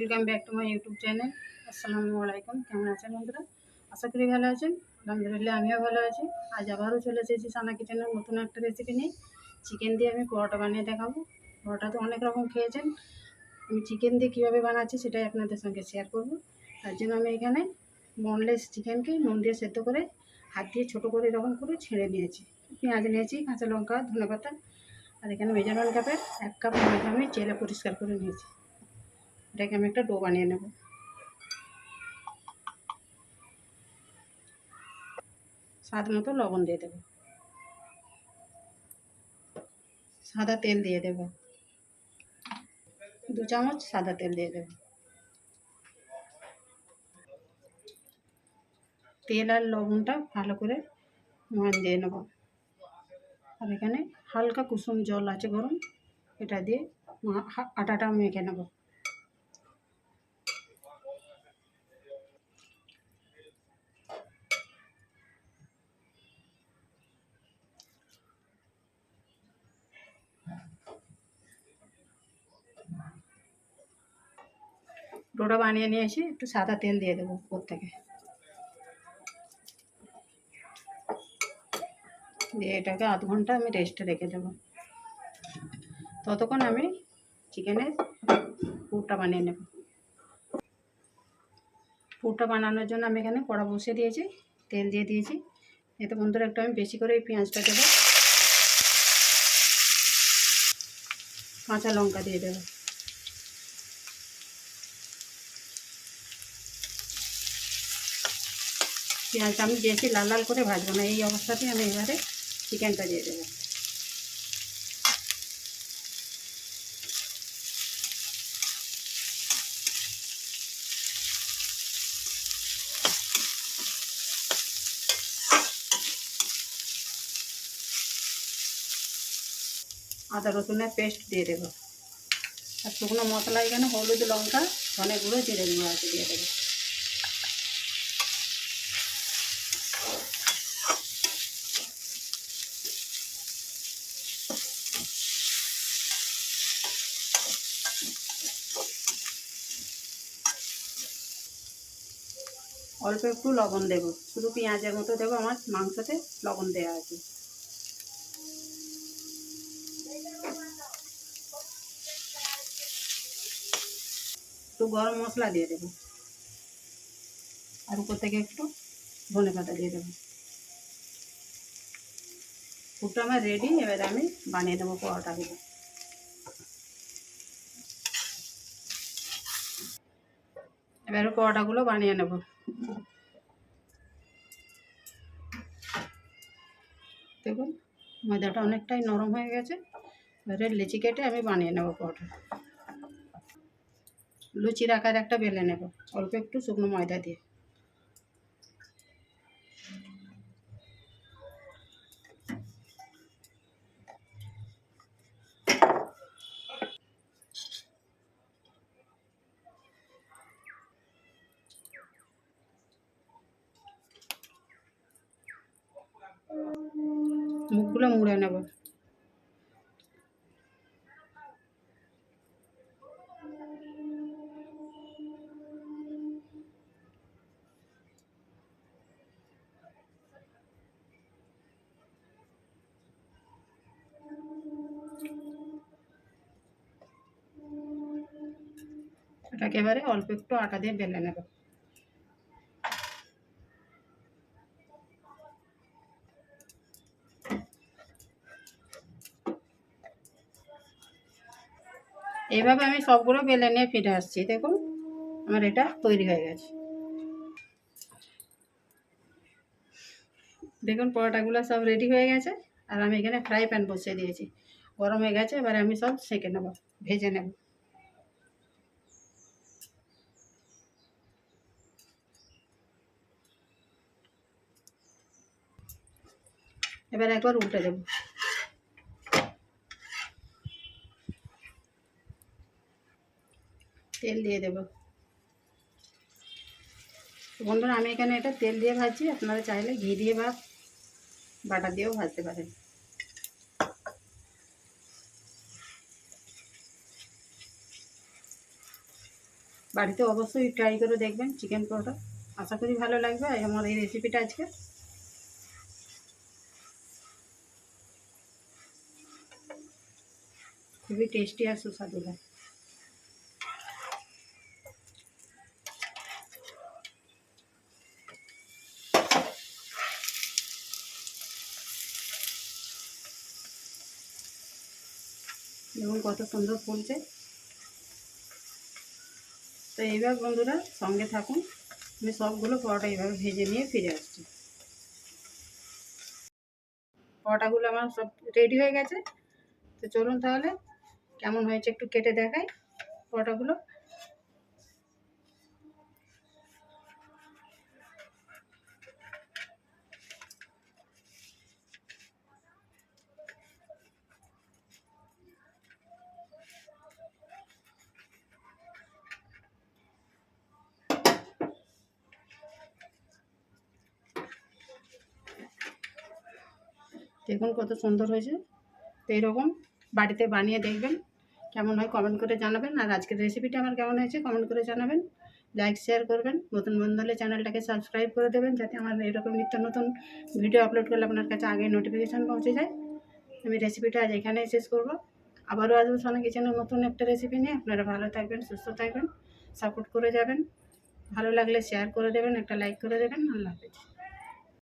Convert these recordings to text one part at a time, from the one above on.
Welcome back to my YouTube channel. আসসালামু আলাইকুম। কেমন আছেন বন্ধুরা? আশা করি ভালো আছেন। আলহামদুলিল্লাহ আমিও ভালো আছি। আজ আবারও চলে এসেছি সানা কিচেনের নতুন একটা রেসিপি নিয়ে। চিকেন দিয়ে আমি পরোটা বানিয়ে দেখাবো। পরোটা তো অনেক রকম খেয়েছেন, আমি চিকেন দিয়ে কীভাবে বানাচ্ছি সেটাই আপনাদের সঙ্গে শেয়ার করব। তার জন্য আমি এখানে বোনলেস চিকেনকে নুন দিয়ে সেদ্ধ করে হাত দিয়ে ছোটো করে এরকম করে ছেড়ে নিয়েছি। পেঁয়াজ নিয়েছি, কাঁচা লঙ্কা, ধনেপাতা, আর এখানে মেজারমেন্ট কাপের 1 কাপ ময়দা আমি চেলে পরিষ্কার করে নিয়েছি। এটাকে আমি একটা ডো বানিয়ে নেব। স্বাদ মতো লবণ দিয়ে দেব, সাদা তেল দিয়ে দেব, 2 চামচ সাদা তেল দিয়ে দেব। তেল আর লবণটা ভালো করে ময়ান দিয়ে নেব। আর এখানে হালকা কুসুম জল আছে গরম, এটা দিয়ে আটাটা মেখে নেব। ডোটা বানিয়ে নিয়ে এসে একটু সাদা তেল দিয়ে দেবো উপর থেকে, দিয়ে এটাকে আধ ঘন্টা আমি রেস্টে রেখে দেবো। ততক্ষণ আমি চিকেনের পুরটা বানিয়ে নেব। পুরটা বানানোর জন্য আমি এখানে কড়া বসিয়ে দিয়েছি, তেল দিয়ে দিয়েছি। এতে বন্ধুরা একটু আমি বেশি করে এই পেঁয়াজটা দেবো, কাঁচা লঙ্কা দিয়ে দেবো, পেঁয়াজটা আমি বেশি লাল লাল করে ভাজবো না। এই অবস্থাতেই আমি এবারে চিকেনটা দিয়ে দেবো। আদা রসুনের পেস্ট দিয়ে দেবো, আর শুকনো মশলা এখানে হলুদ, লঙ্কা, ধনে গুঁড়ো, জিরে গুঁড়ো আছে দিয়ে দেবো। অল্প একটু লবণ দেবো, শুধু পেঁয়াজের মতো দেবো, আমার মাংসতে লবণ দেওয়া আছে। একটু গরম মশলা দিয়ে দেবো, আর উপর থেকে একটু ধনেপাতা দিয়ে দেবো। পুরটা আমার রেডি। এবার আমি বানিয়ে দেবো পরোটাগুলো। এবারে পরোটাগুলো বানিয়ে নেব। দেখুন ময়দাটা অনেকটাই নরম হয়ে গেছে। এবারে লেচি কেটে আমি বানিয়ে নেব পরোটা। লুচির আকার একটা বেলে নেব অল্প একটু শুকনো ময়দা দিয়ে। মুখগুলো মুড়ে নেব। এটাকে এবারে অল্প একটু আটা দিয়ে বেলে নেব। এইভাবে আমি সবগুলো বেলে নিয়ে ফিরে আসছি। দেখুন আমার এটা তৈরি হয়ে গেছে। দেখুন পরোটাগুলো সব রেডি হয়ে গেছে। আর আমি এখানে ফ্রাই প্যান বসিয়ে দিয়েছি, গরম হয়ে গেছে। এবারে আমি সব সেঁকে নেব, ভেজে নেব। এবার একবার উল্টে দেব। তেল দিয়ে দেব। বন্ধুরা আমি এখানে এটা তেল দিয়ে ভাজছি, আপনারা চাইলে ঘি দিয়ে বা বাটার দিয়েও ভাজতে পারেন। বাড়িতে অবশ্যই ট্রাই করে দেখবেন চিকেন পরোটা। আশা করি ভালো লাগবে আমার এই রেসিপিটা আজকে। খুবই টেস্টি আর সুস্বাদু হয়। দেখুন কত সুন্দর ফুলছে। তো এইবার বন্ধুরা সঙ্গে থাকুন, আমি সবগুলো পরোটা এইভাবে ভেজে নিয়ে ফিরে আসছি। পরোটাগুলো আমার সব রেডি হয়ে গেছে। তো চলুন তাহলে কেমন হয়েছে একটু কেটে দেখাই পরোটাগুলো। দেখুন কত সুন্দর হয়েছে। তো এরকম বাড়িতে বানিয়ে দেখবেন, কেমন হয় কমেন্ট করে জানাবেন। আর আজকের রেসিপিটা আমার কেমন হয়েছে কমেন্ট করে জানাবেন। লাইক শেয়ার করবেন, নতুন বন্ধু হলে চ্যানেলটাকে সাবস্ক্রাইব করে দেবেন, যাতে আমার এরকম নিত্য নতুন ভিডিও আপলোড করলে আপনার কাছে আগে নোটিফিকেশান পৌঁছে যায়। আমি রেসিপিটা আজ এখানেই শেষ করবো। আবারও আসবো সানা কিচেনের নতুন একটা রেসিপি নিয়ে। আপনারা ভালো থাকবেন, সুস্থ থাকবেন, সাপোর্ট করে যাবেন। ভালো লাগলে শেয়ার করে দেবেন, একটা লাইক করে দেবেন। আল্লাহ হাফেজ।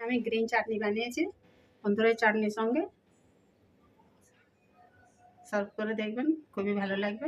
আমি গ্রিন চাটনি বানিয়েছি, বন্ধুরা এই চাটনির সঙ্গে সার্ভ করে দেখবেন, খুবই ভালো লাগবে।